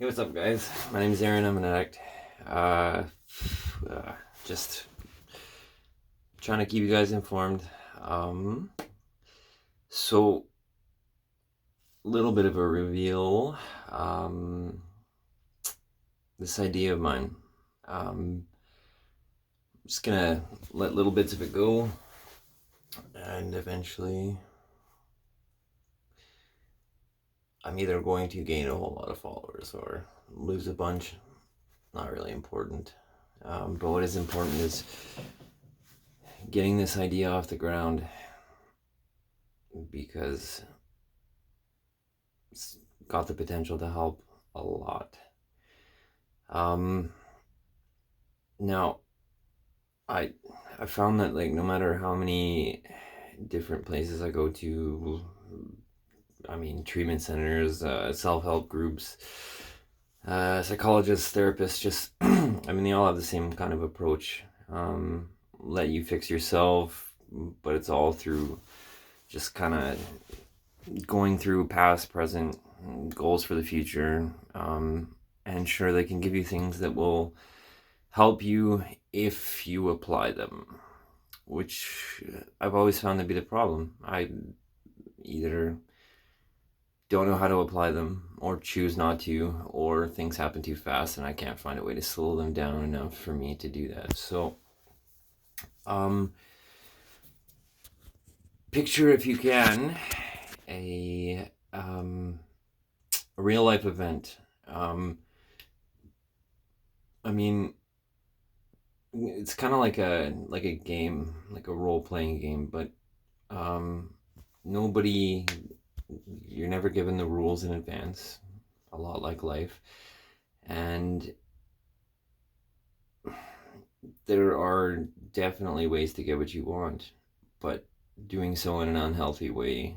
Hey, what's up, guys? My name is Aaron. I'm an addict. Uh, just trying to keep you guys informed. So, little bit of a reveal. This idea of mine. I'm just gonna let little bits of it go, and eventually, I'm either going to gain a whole lot of followers or lose a bunch. Not really important. But what is important is getting this idea off the ground, because it's got the potential to help a lot. Now, I I found that, like, no matter how many different places I go to, I mean, treatment centers, self-help groups, psychologists, therapists, just I mean, they all have the same kind of approach. Let you fix yourself, but it's all through just kind of going through past, present, goals for the future, and sure, they can give you things that will help you if you apply them, which I've always found to be the problem. I either don't know how to apply them, or choose not to, or things happen too fast and I can't find a way to slow them down enough for me to do that. So, um, picture, if you can, a real life event. I mean, it's kind of like a game, like a role playing game, but um, nobody, you're never given the rules in advance. A lot like life, and there are definitely ways to get what you want, but doing so in an unhealthy way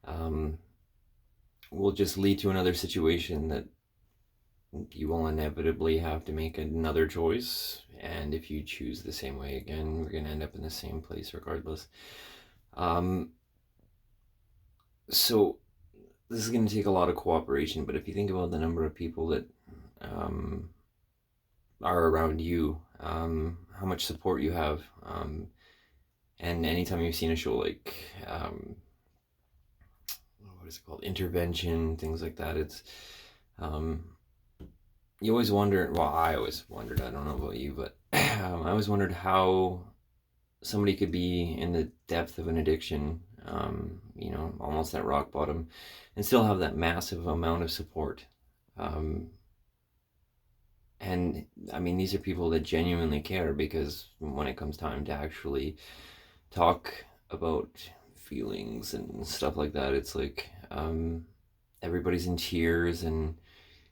um, will just lead to another situation that you will inevitably have to make another choice. And if you choose the same way again, we're going to end up in the same place regardless. Um, so this is going to take a lot of cooperation, but if you think about the number of people that um, are around you, how much support you have, and anytime you've seen a show like what is it called, intervention, things like that, it's um, you always wonder, well, I always wondered, I don't know about you, but I always wondered how somebody could be in the depth of an addiction, almost at rock bottom, and still have that massive amount of support. Um, and I mean, these are people that genuinely care, because when it comes time to actually talk about feelings and stuff like that, it's like everybody's in tears, and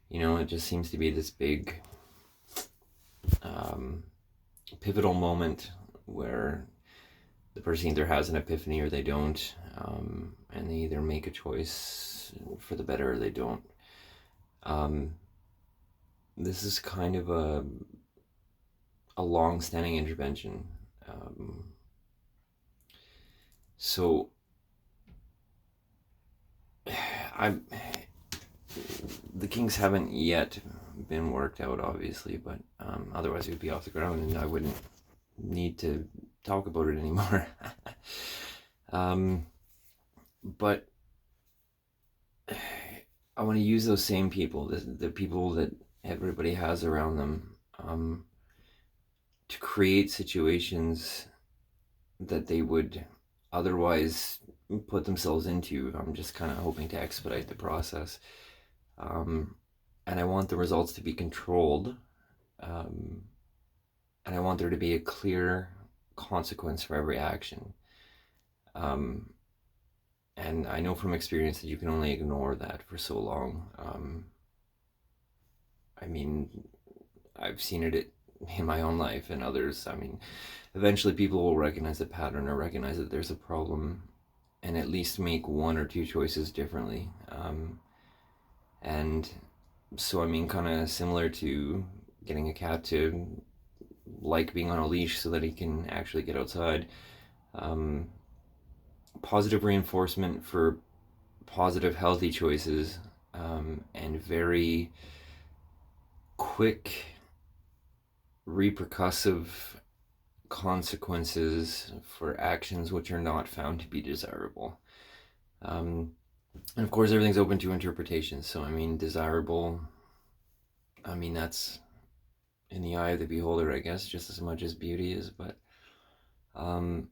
it just seems to be this big um, pivotal moment where the person either has an epiphany or they don't, and they either make a choice for the better or they don't. This is kind of a long-standing intervention. So I the kinks haven't yet been worked out, obviously, but otherwise it would be off the ground and I wouldn't need to talk about it anymore. But I want to use those same people, the people that everybody has around them, to create situations that they would otherwise put themselves into. I'm just kind of hoping to expedite the process. And I want the results to be controlled. And I want there to be a clear consequence for every action. And I know from experience that you can only ignore that for so long. I mean, I've seen it in my own life and others. I mean, eventually people will recognize the pattern or recognize that there's a problem, and at least make one or two choices differently. And so, I mean, kind of similar to getting a cat to like being on a leash so that he can actually get outside. Positive reinforcement for positive, healthy choices and very quick repercussive consequences for actions which are not found to be desirable. And of course, everything's open to interpretation. So, I mean, desirable, I mean, that's in the eye of the beholder, I guess, just as much as beauty is. But um,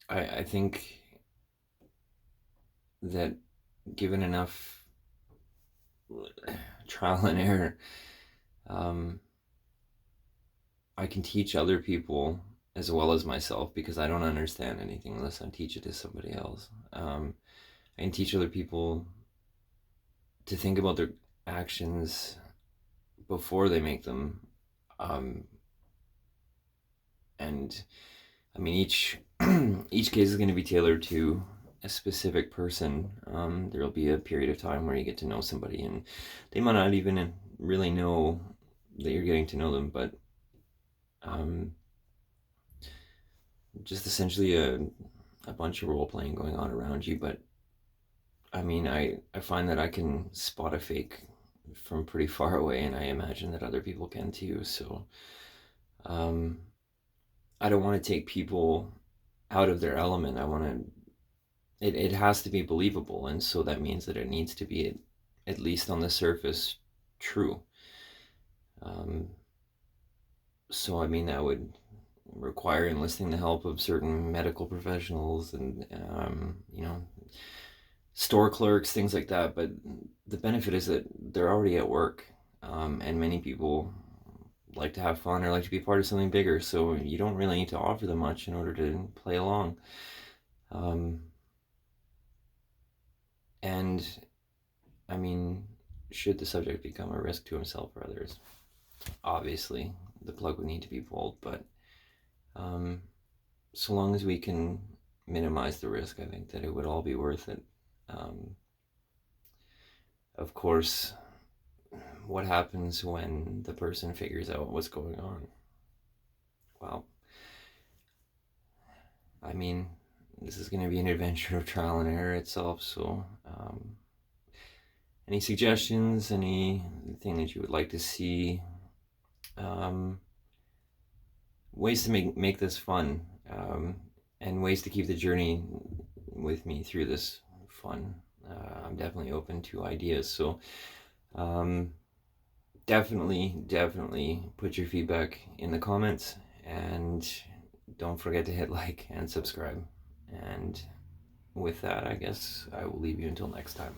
I think that given enough trial and error, um, I can teach other people as well as myself, because I don't understand anything unless I teach it to somebody else. I can teach other people to think about their actions before they make them. Um, and I mean, each case is going to be tailored to a specific person. There will be a period of time where you get to know somebody, and they might not even really know that you're getting to know them, but um, just essentially a bunch of role playing going on around you. But I mean, I find that I can spot a fake from pretty far away, and I imagine that other people can too. So um, I don't want to take people out of their element. I want to. It has to be believable, and so that means that it needs to be at least on the surface true. Um, so I mean that would require enlisting the help of certain medical professionals and store clerks, things like that. But the benefit is that they're already at work, and many people like to have fun or like to be part of something bigger. So you don't really need to offer them much in order to play along. Um, and I mean, should the subject become a risk to himself or others, obviously the plug would need to be pulled. But um, so long as we can minimize the risk, I think that it would all be worth it. Um, of course, what happens when the person figures out what's going on? Well, I mean, this is going to be an adventure of trial and error itself. So, any suggestions? Anything that you would like to see? Um, Ways to make this fun, and ways to keep the journey with me through this fun. I'm definitely open to ideas. So, um, definitely put your feedback in the comments, and don't forget to hit like and subscribe. And with that, I guess I will leave you until next time.